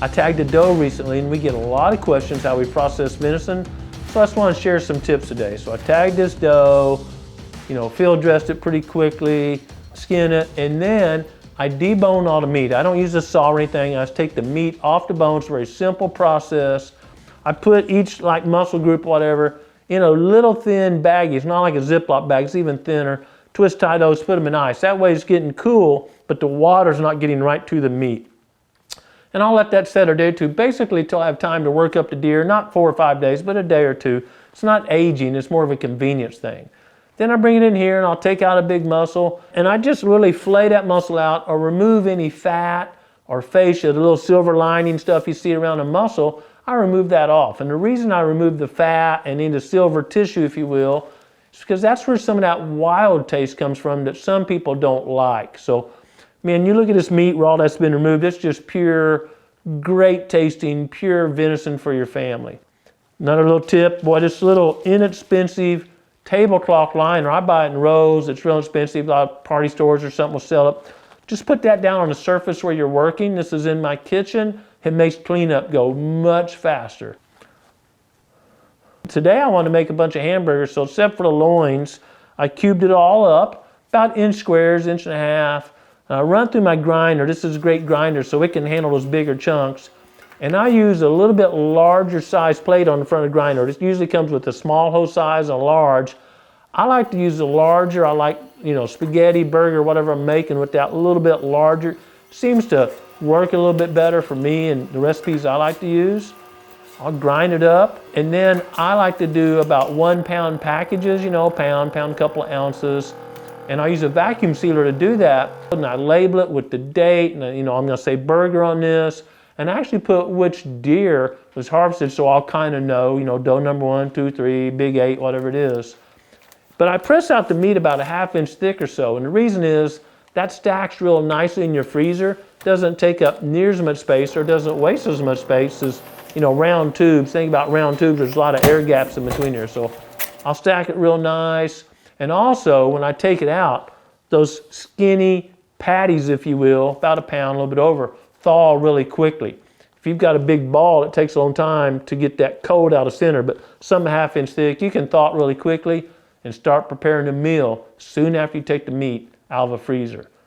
I tagged a doe recently and we get a lot of questions how we process venison. So I just want to share some tips today. So I tagged this doe, field dressed it pretty quickly, skin it, and then I debone all the meat. I don't use a saw or anything. I just take the meat off the bone. It's a very simple process. I put each muscle group, whatever, in a little thin baggie. It's not like a Ziploc bag, it's even thinner. Twist tie those, put them in ice. That way it's getting cool, but the water's not getting right to the meat. And I'll let that set a day or two, basically till I have time to work up the deer, not 4 or 5 days, but a day or two. It's not aging, it's more of a convenience thing. Then I bring it in here and I'll take out a big muscle and I just really flay that muscle out or remove any fat or fascia, the little silver lining stuff you see around a muscle, I remove that off. And the reason I remove the fat and any silver tissue, if you will, is because that's where some of that wild taste comes from that some people don't like. So, man, you look at this meat where all that's been removed, it's just pure, great tasting, pure venison for your family. Another little tip, boy, this little inexpensive tablecloth liner, I buy it in Rose, it's real expensive, a lot of party stores or something will sell it. Just put that down on the surface where you're working. This is in my kitchen. It makes cleanup go much faster. Today I want to make a bunch of hamburgers, so except for the loins, I cubed it all up, about inch squares, 1.5 inches. I run through my grinder. This is a great grinder, so it can handle those bigger chunks. And I use a little bit larger size plate on the front of the grinder. This usually comes with a small hose size and a large. I like to use the larger. I like, spaghetti, burger, whatever I'm making with that a little bit larger. Seems to work a little bit better for me and the recipes I like to use. I'll grind it up, and then I like to do about 1 pound packages, pound, couple of ounces. And I use a vacuum sealer to do that. And I label it with the date, and I'm gonna say burger on this, and I actually put which deer was harvested so I'll kind of know, doe number 1, 2, 3, big 8, whatever it is. But I press out the meat about a 1/2 inch thick or so, and the reason is that stacks real nicely in your freezer, doesn't take up near as much space or doesn't waste as much space as, round tubes. Think about round tubes, there's a lot of air gaps in between here. So I'll stack it real nice. And also, when I take it out, those skinny patties, if you will, about 1 pound, a little bit over, thaw really quickly. If you've got a big ball, it takes a long time to get that cold out of center, but some 1/2 inch thick, you can thaw it really quickly and start preparing the meal soon after you take the meat out of the freezer.